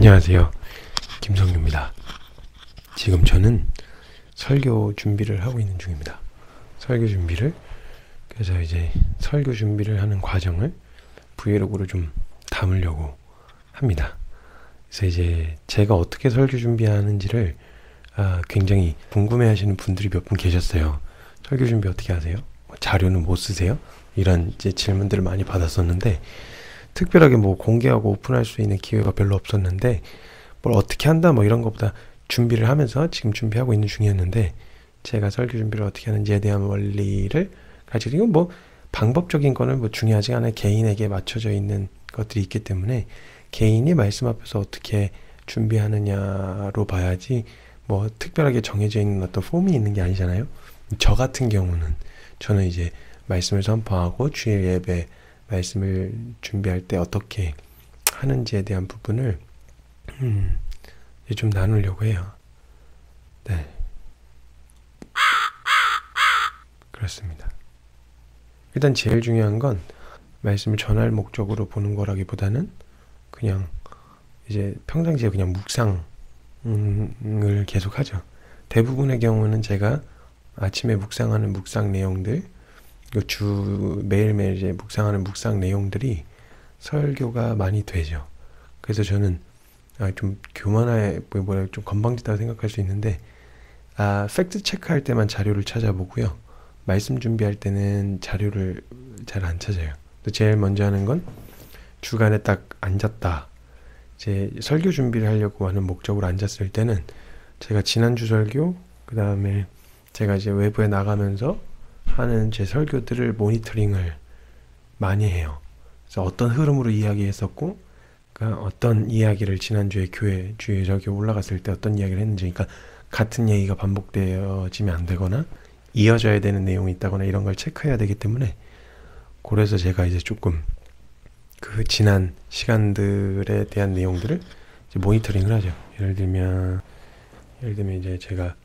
안녕하세요. 김성규입니다. 지금 저는 설교 준비를 하고 있는 중입니다. 설교 준비를, 그래서 이제 설교 준비를 하는 과정을 브이로그로 좀 담으려고 합니다. 그래서 이제 제가 어떻게 설교 준비하는지를 굉장히 궁금해 하시는 분들이 몇 분 계셨어요. 설교 준비 어떻게 하세요? 자료는 못 쓰세요? 이런 이제 질문들을 많이 받았었는데, 특별하게 뭐 공개하고 오픈할 수 있는 기회가 별로 없었는데, 뭘 어떻게 한다 뭐 이런 것보다 준비를 하면서 지금 준비하고 있는 중이었는데, 제가 설교 준비를 어떻게 하는지에 대한 원리를 가지고, 이건 뭐 방법적인 거는 뭐 중요하지 않아요. 개인에게 맞춰져 있는 것들이 있기 때문에 개인이 말씀 앞에서 어떻게 준비하느냐로 봐야지, 뭐 특별하게 정해져 있는 어떤 폼이 있는 게 아니잖아요. 저 같은 경우는 저는 이제 말씀을 선포하고 주일 예배 말씀을 준비할 때 어떻게 하는지에 대한 부분을 좀 나누려고 해요. 네, 그렇습니다. 일단 제일 중요한 건 말씀을 전할 목적으로 보는 거라기보다는 그냥 이제 평상시에 그냥 묵상을 계속 하죠. 대부분의 경우는 제가 아침에 묵상하는 묵상 내용들, 매일매일 이제 묵상하는 묵상 내용들이 설교가 많이 되죠. 그래서 저는 좀 교만해, 좀 건방지다고 생각할 수 있는데, 팩트 체크할 때만 자료를 찾아보고요. 말씀 준비할 때는 자료를 잘 안 찾아요. 제일 먼저 하는 건 주간에 딱 앉았다. 이제 설교 준비를 하려고 하는 목적으로 앉았을 때는 제가 지난주 설교, 그 다음에 제가 이제 외부에 나가면서 하는 제 설교들을 모니터링을 많이 해요. 그래서 어떤 흐름으로 이야기했었고, 그러니까 어떤 이야기를 지난주에 교회 주일 설교 올라갔을 때 어떤 이야기를 했는지, 그러니까 같은 얘기가 반복되어지면 안 되거나 이어져야 되는 내용이 있다거나 이런 걸 체크해야 되기 때문에, 그래서 제가 이제 조금 그 지난 시간들에 대한 내용들을 이제 모니터링을 하죠. 예를 들면 이제 제가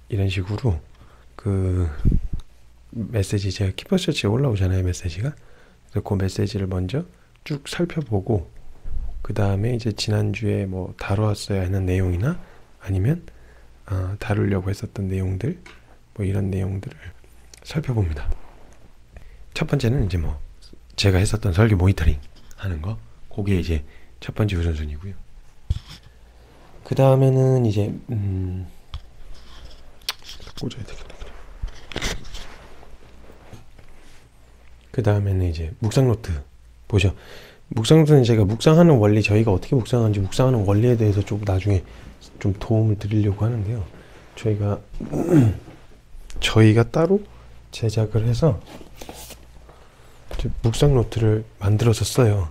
이런 식으로 그 메시지, 제가 키퍼서치에 올라오잖아요, 메시지가. 그래서 그 메시지를 먼저 쭉 살펴보고, 그 다음에 이제 지난주에 뭐 다루었어야 하는 내용이나 아니면 다루려고 했었던 내용들, 뭐 이런 내용들을 살펴봅니다. 첫 번째는 이제 뭐 제가 했었던 설교 모니터링 하는 거, 그게 이제 첫 번째 우선순위고요. 그 다음에는 이제 꽂아야 되겠다. 그 다음에는 이제 묵상 노트 보죠. 묵상 노트는 제가 묵상하는 원리, 저희가 어떻게 묵상하는지 묵상하는 원리에 대해서 좀 나중에 좀 도움을 드리려고 하는데요. 저희가 따로 제작을 해서 묵상 노트를 만들어서 써요.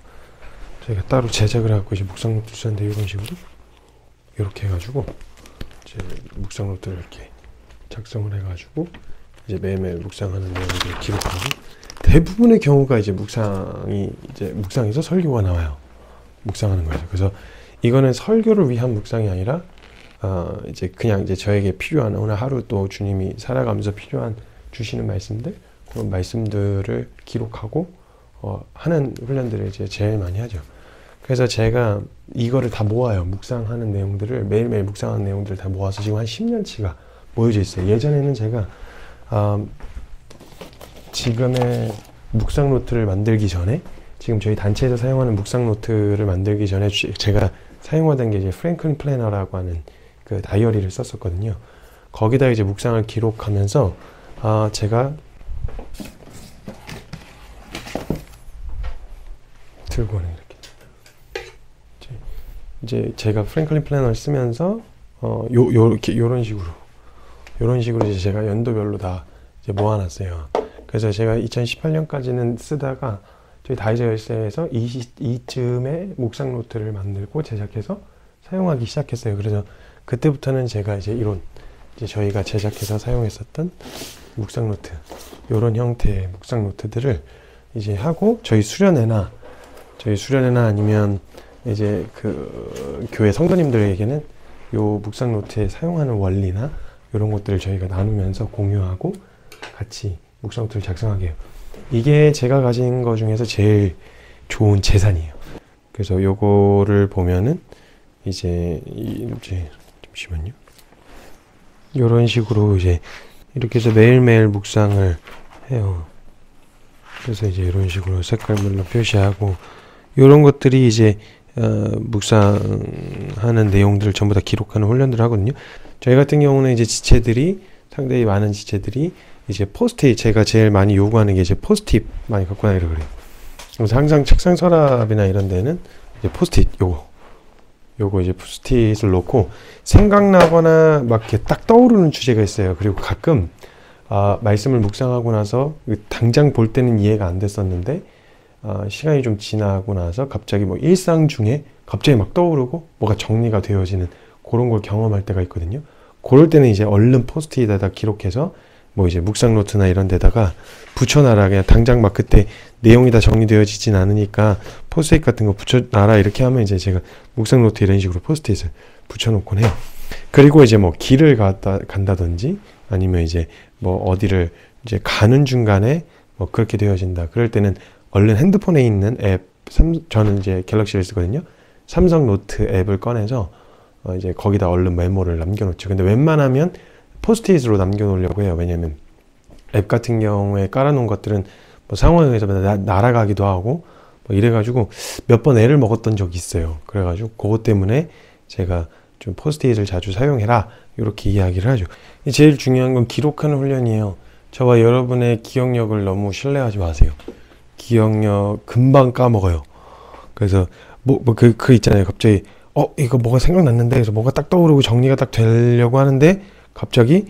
저희가 따로 제작을 하고 이제 묵상 노트를 쓰는데, 이런 식으로 이렇게 해가지고 이제 묵상 노트를 이렇게 작성을 해가지고 이제 매일매일 묵상하는 내용들을 기록하고, 대부분의 경우가 이제 묵상에서 설교가 나와요. 묵상하는 거죠. 그래서 이거는 설교를 위한 묵상이 아니라 이제 그냥 이제 저에게 필요한, 오늘 하루 또 주님이 살아가면서 필요한 주시는 말씀들, 그런 말씀들을 기록하고 하는 훈련들을 이제 제일 많이 하죠. 그래서 제가 이거를 다 모아요. 묵상하는 내용들을, 매일매일 묵상하는 내용들을 다 모아서 지금 한 10년치가 모여져 있어요. 예전에는 제가 지금의 묵상 노트를 만들기 전에, 지금 저희 단체에서 사용하는 묵상 노트를 만들기 전에 제가 사용하던 게 이제 프랭클린 플래너라고 하는 그 다이어리를 썼었거든요. 거기다 이제 묵상을 기록하면서 제가 들고 오는, 이렇게 이제 제가 프랭클린 플래너를 쓰면서 요런 식으로 이제 제가 연도별로 다 이제 모아놨어요. 그래서 제가 2018년까지는 쓰다가 저희 다이저 열쇠에서 이쯤에 묵상 노트를 만들고 제작해서 사용하기 시작했어요. 그래서 그때부터는 제가 이제 이제 저희가 제작해서 사용했었던 묵상 노트, 요런 형태의 묵상 노트들을 이제 하고, 저희 수련회나 아니면 이제 그 교회 성도님들에게는 요 묵상 노트에 사용하는 원리나 이런 것들을 저희가 나누면서 공유하고 같이 묵상 노트를 작성하게 해요. 이게 제가 가진 것 중에서 제일 좋은 재산이에요. 그래서 요거를 보면은 이제 잠시만요. 이런 식으로 이제 이렇게 해서 매일매일 묵상을 해요. 그래서 이제 이런 식으로 색깔별로 표시하고 이런 것들이 이제 묵상하는 내용들을 전부 다 기록하는 훈련들을 하거든요. 저희 같은 경우는 이제 지체들이 상당히 많은 지체들이 이제 포스트잇, 제가 제일 많이 요구하는 게 이제 포스트잇 많이 갖고 다니라 그래요. 그래서 항상 책상 서랍이나 이런 데는 이제 포스트잇 요거 이제 포스트잇을 놓고 생각나거나 막 이렇게 딱 떠오르는 주제가 있어요. 그리고 가끔 말씀을 묵상하고 나서 당장 볼 때는 이해가 안 됐었는데 시간이 좀 지나고 나서 갑자기 뭐 일상 중에 갑자기 막 떠오르고 뭐가 정리가 되어지는 그런 걸 경험할 때가 있거든요. 그럴 때는 이제 얼른 포스트잇에다 기록해서 뭐 이제 묵상 노트나 이런 데다가 붙여놔라. 그냥 당장 막 그때 내용이 다 정리되어지진 않으니까 포스트잇 같은 거 붙여놔라. 이렇게 하면 이제 제가 묵상 노트 이런 식으로 포스트잇을 붙여놓곤 해요. 그리고 이제 뭐 길을 간다든지 아니면 이제 뭐 어디를 이제 가는 중간에 뭐 그렇게 되어진다. 그럴 때는 얼른 핸드폰에 있는 앱, 저는 이제 갤럭시를 쓰거든요. 삼성 노트 앱을 꺼내서 이제 거기다 얼른 메모를 남겨놓죠. 근데 웬만하면 포스트잇으로 남겨놓으려고 해요. 왜냐면 앱 같은 경우에 깔아놓은 것들은 뭐 상황에 의해서 날아가기도 하고 뭐 이래가지고 몇 번 애를 먹었던 적이 있어요. 그래가지고 그것 때문에 제가 좀 포스트잇을 자주 사용해라 이렇게 이야기를 하죠. 제일 중요한 건 기록하는 훈련이에요. 저와 여러분의 기억력을 너무 신뢰하지 마세요. 기억력 금방 까먹어요. 그래서 그 있잖아요. 갑자기 이거 뭐가 생각났는데 그래서 뭐가 딱 떠오르고 정리가 딱 되려고 하는데 갑자기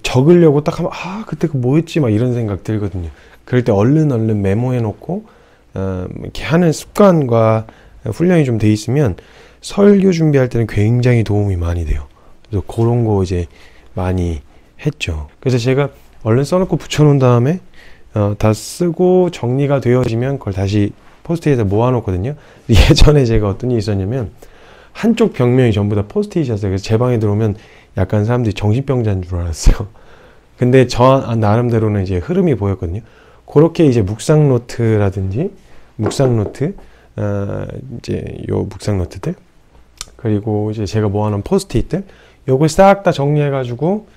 적으려고 딱 하면 그때 그 뭐였지 막 이런 생각 들거든요. 그럴 때 얼른 메모해 놓고 이렇게 하는 습관과 훈련이 좀 돼 있으면 설교 준비할 때는 굉장히 도움이 많이 돼요. 그래서 그런 거 이제 많이 했죠. 그래서 제가 얼른 써놓고 붙여놓은 다음에 다 쓰고 정리가 되어지면 그걸 다시 포스트잇에 모아놓거든요. 예전에 제가 어떤 일이 있었냐면 한쪽 벽면이 전부 다 포스트잇이었어요. 그래서 제 방에 들어오면 약간 사람들이 정신병자인 줄 알았어요. 근데 저 나름대로는 이제 흐름이 보였거든요. 그렇게 이제 묵상 노트라든지 묵상 노트 이제 요 묵상 노트들 그리고 이제 제가 모아놓은 포스트잇들 요걸 싹 다 정리해가지고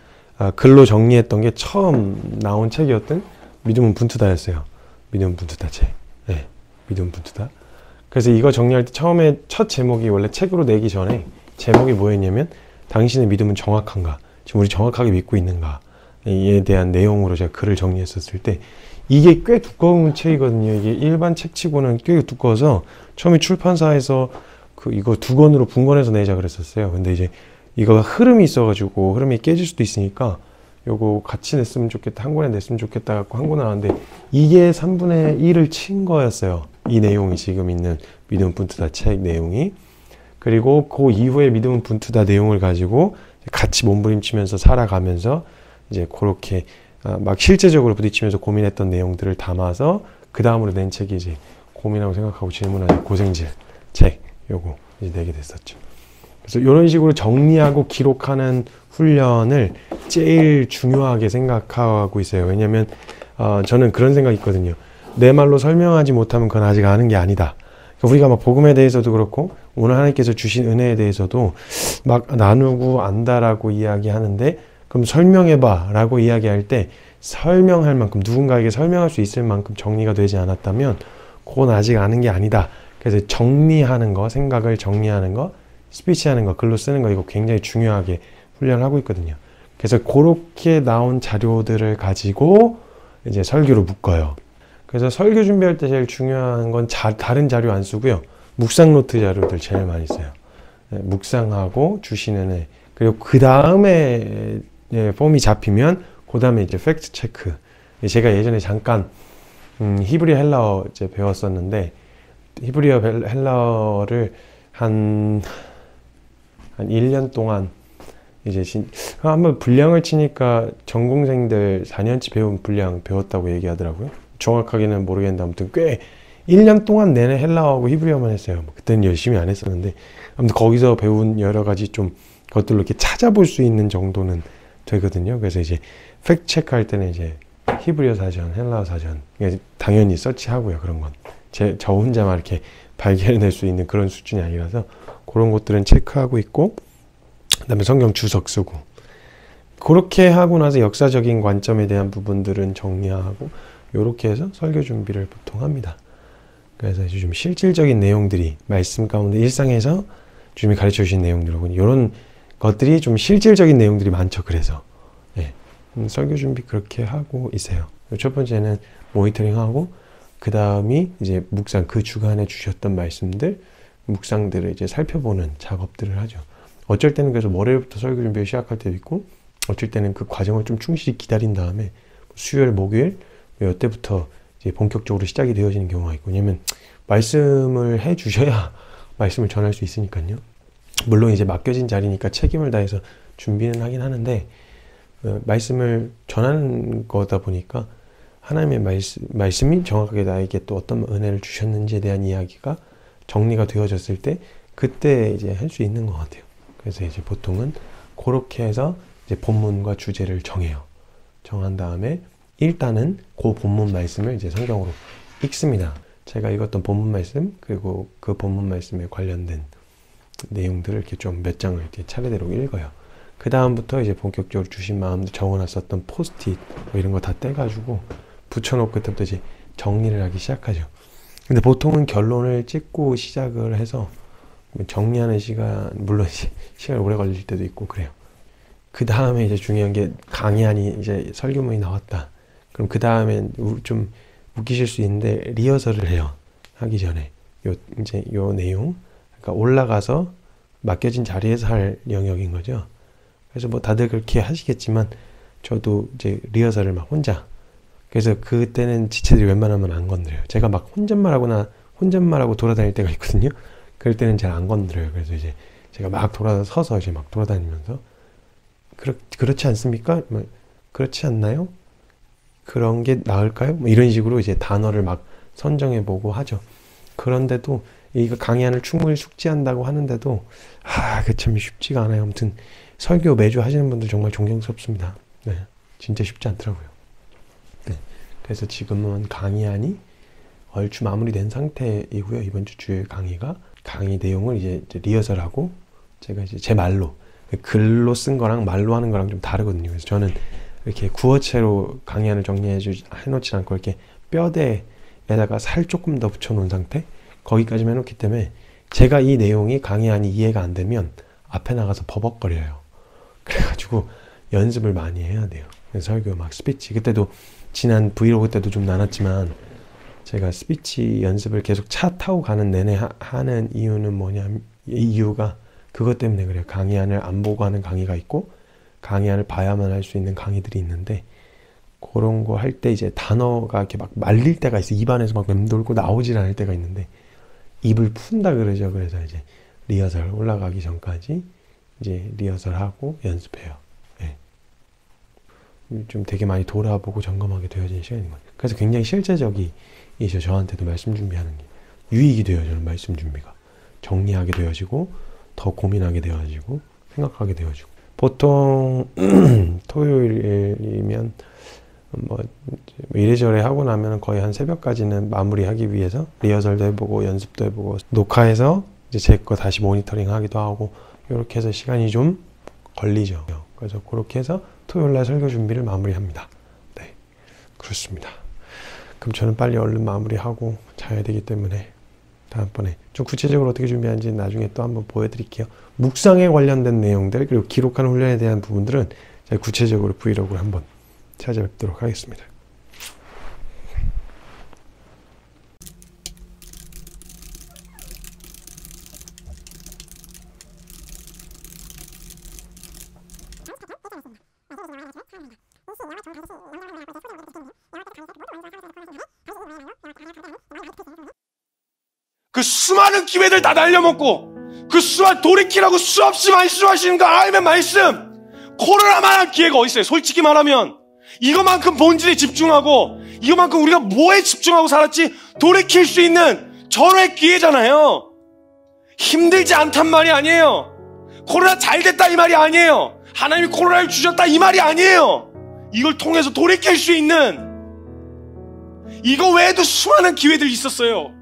글로 정리했던 게 처음 나온 책이었던 믿음은 분투다였어요. 믿음은 분투다 책. 네, 믿음은 분투다. 그래서 이거 정리할 때 처음에 첫 제목이 원래 책으로 내기 전에 제목이 뭐였냐면 당신의 믿음은 정확한가? 지금 우리 정확하게 믿고 있는가? 에 대한 내용으로 제가 글을 정리했었을 때 이게 꽤 두꺼운 책이거든요. 이게 일반 책치고는 꽤 두꺼워서 처음에 출판사에서 이거 2권으로 분권해서 내자 그랬었어요. 근데 이제 이거 흐름이 있어가지고 흐름이 깨질 수도 있으니까 요거 같이 냈으면 좋겠다, 한 권에 냈으면 좋겠다 갖고 한 권에 나왔는데 이게 3분의 1을 친 거였어요. 이 내용이 지금 있는 믿음은 분투다 책 내용이. 그리고 그 이후에 믿음은 분투다 내용을 가지고 같이 몸부림치면서 살아가면서 이제 그렇게 막 실제적으로 부딪히면서 고민했던 내용들을 담아서 그 다음으로 낸 책이 이제 고민하고 생각하고 질문하는 고생질 책 요거 이제 내게 됐었죠. 그래서 이런 식으로 정리하고 기록하는 훈련을 제일 중요하게 생각하고 있어요. 왜냐면 저는 그런 생각이 있거든요. 내 말로 설명하지 못하면 그건 아직 아는 게 아니다. 우리가 막 복음에 대해서도 그렇고 오늘 하나님께서 주신 은혜에 대해서도 막 나누고 안다라고 이야기하는데 그럼 설명해봐 라고 이야기할 때 설명할 만큼 누군가에게 설명할 수 있을 만큼 정리가 되지 않았다면 그건 아직 아는 게 아니다. 그래서 정리하는 거, 생각을 정리하는 거, 스피치하는 거, 글로 쓰는 거 이거 굉장히 중요하게 훈련하고 있거든요. 그래서 그렇게 나온 자료들을 가지고 이제 설교를 묶어요. 그래서 설교 준비할 때 제일 중요한 건 다른 자료 안 쓰고요. 묵상 노트 자료들 제일 많이 써요. 네, 묵상하고 주시는 애. 그리고 그 다음에 폼이 잡히면 그 다음에 이제 팩트 체크. 제가 예전에 잠깐 히브리어 헬라어 이제 배웠었는데 히브리어 헬라어를 한 1년 동안 이제 한번 분량을 치니까 전공생들 4년치 배운 분량 배웠다고 얘기하더라고요. 정확하게는 모르겠는데 아무튼 꽤 1년 동안 내내 헬라어하고 히브리어만 했어요. 그때는 열심히 안 했었는데 아무튼 거기서 배운 여러 가지 좀 것들로 이렇게 찾아볼 수 있는 정도는 되거든요. 그래서 이제 팩트 체크할 때는 이제 히브리어 사전, 헬라어 사전 당연히 서치하고요. 그런 건 저 혼자만 이렇게 발견해낼 수 있는 그런 수준이 아니라서 그런 것들은 체크하고 있고, 그다음에 성경 주석 쓰고, 그렇게 하고 나서 역사적인 관점에 대한 부분들은 정리하고, 요렇게 해서 설교 준비를 보통 합니다. 그래서 이제 좀 실질적인 내용들이 말씀 가운데 일상에서 주님이 가르쳐 주신 내용들하고 이런 것들이 좀 실질적인 내용들이 많죠. 그래서 설교 준비 그렇게 하고 있어요. 첫 번째는 모니터링하고, 그 다음이 이제 묵상, 그 주간에 주셨던 말씀들, 묵상들을 이제 살펴보는 작업들을 하죠. 어쩔 때는 그래서 월요일부터 설교 준비를 시작할 때도 있고, 어쩔 때는 그 과정을 좀 충실히 기다린 다음에 수요일, 목요일 이때부터 이제 본격적으로 시작이 되어지는 경우가 있고, 왜냐면 말씀을 해 주셔야 말씀을 전할 수 있으니까요. 물론 이제 맡겨진 자리니까 책임을 다해서 준비는 하긴 하는데, 말씀을 전하는 거다 보니까 하나님의 말씀이 정확하게 나에게 또 어떤 은혜를 주셨는지에 대한 이야기가 정리가 되어졌을 때 그때 이제 할 수 있는 것 같아요. 그래서 이제 보통은 그렇게 해서 이제 본문과 주제를 정해요. 정한 다음에 일단은 그 본문 말씀을 이제 성경으로 읽습니다. 제가 읽었던 본문 말씀, 그리고 그 본문 말씀에 관련된 내용들을 이렇게 좀 몇 장을 이렇게 차례대로 읽어요. 그 다음부터 이제 본격적으로 주신 마음도 적어놨었던 포스트잇 뭐 이런 거 다 떼가지고 붙여놓고 그때부터 이제 정리를 하기 시작하죠. 근데 보통은 결론을 찍고 시작을 해서 정리하는 시간, 물론 시간이 오래 걸릴 때도 있고 그래요. 그 다음에 이제 중요한 게 강의안이 이제 설교문이 나왔다. 그럼 그 다음에 좀 웃기실 수 있는데 리허설을 해요. 하기 전에 이제 요 내용, 그러니까 올라가서 맡겨진 자리에서 할 영역인 거죠. 그래서 뭐 다들 그렇게 하시겠지만 저도 이제 리허설을 막 혼자, 그래서 그때는 지체들이 웬만하면 안 건드려요. 제가 막 혼잣말하고 돌아다닐 때가 있거든요. 그럴 때는 잘 안 건드려요. 그래서 이제 제가 막 서서 이제 막 돌아다니면서 그렇지 않습니까? 뭐, 그렇지 않나요? 그런 게 나을까요? 뭐 이런 식으로 이제 단어를 막 선정해보고 하죠. 그런데도 이거 강의안을 충분히 숙지한다고 하는데도 그 참 쉽지가 않아요. 아무튼 설교 매주 하시는 분들 정말 존경스럽습니다. 네, 진짜 쉽지 않더라고요. 네, 그래서 지금은 강의안이 얼추 마무리된 상태이고요. 이번 주 주요 강의 내용을 이제 리허설하고, 제가 이제 제 말로, 글로 쓴 거랑 말로 하는 거랑 좀 다르거든요. 그래서 저는 이렇게 구어체로 강의안을 해놓지 않고 이렇게 뼈대에다가 살 조금 더 붙여놓은 상태, 거기까지만 해놓기 때문에 제가 이 내용이 강의안이 이해가 안 되면 앞에 나가서 버벅거려요. 그래가지고 연습을 많이 해야 돼요. 그래서 설교 막 스피치, 그때도 지난 브이로그 때도 좀 나눴지만 제가 스피치 연습을 계속 차 타고 가는 내내 하는 이유는 이유가 그것 때문에 그래요. 강의안을 안 보고 하는 강의가 있고 강의안을 봐야만 할 수 있는 강의들이 있는데, 그런 거 할 때 이제 단어가 이렇게 막 말릴 때가 있어요. 입안에서 막 맴돌고 나오질 않을 때가 있는데 입을 푼다 그러죠. 그래서 이제 리허설 올라가기 전까지 이제 리허설하고 연습해요. 네. 좀 되게 많이 돌아보고 점검하게 되어진 시간인 거예요. 그래서 굉장히 실제적이죠. 저한테도 말씀 준비하는 게 유익이 돼요. 저는 말씀 준비가 정리하게 되어지고 더 고민하게 되어지고 생각하게 되어지고, 보통 토요일이면 뭐 이래저래 하고 나면 거의 한 새벽까지는 마무리하기 위해서 리허설도 해보고 연습도 해보고 녹화해서 이제 제 거 다시 모니터링 하기도 하고, 이렇게 해서 시간이 좀 걸리죠. 그래서 그렇게 해서 토요일날 설교 준비를 마무리합니다. 네, 그렇습니다. 그럼 저는 빨리 얼른 마무리하고 자야 되기 때문에 다음번에 좀 구체적으로 어떻게 준비하는지 나중에 또 한번 보여드릴게요. 묵상에 관련된 내용들, 그리고 기록하는 훈련에 대한 부분들은 제가 구체적으로 브이로그를 한번 찾아뵙도록 하겠습니다. 그 수많은 기회들 다 날려먹고 그 수많은 돌이키라고 수없이 말씀하시는 거 하나님의 말씀, 코로나만한 기회가 어디 있어요? 솔직히 말하면 이거만큼 본질에 집중하고 이거만큼 우리가 뭐에 집중하고 살았지 돌이킬 수 있는 절호의 기회잖아요. 힘들지 않단 말이 아니에요. 코로나 잘 됐다 이 말이 아니에요. 하나님이 코로나를 주셨다 이 말이 아니에요. 이걸 통해서 돌이킬 수 있는, 이거 외에도 수많은 기회들이 있었어요.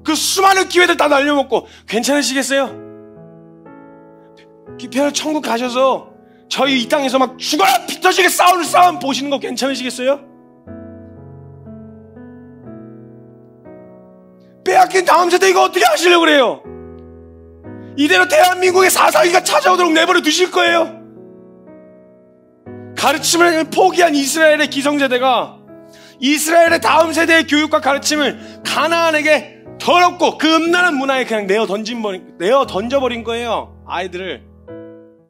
그 수많은 기회들 다 날려먹고 괜찮으시겠어요? 편히 천국 가셔서 저희 이 땅에서 막 죽어라 피 터지게 싸우는 싸움 보시는 거 괜찮으시겠어요? 빼앗긴 다음 세대 이거 어떻게 하시려고 그래요? 이대로 대한민국의 사사기가 찾아오도록 내버려 두실 거예요? 가르침을 포기한 이스라엘의 기성세대가 이스라엘의 다음 세대의 교육과 가르침을 가나안에게 더럽고 그 음란한 문화에 그냥 내어 던져버린 거예요. 아이들을.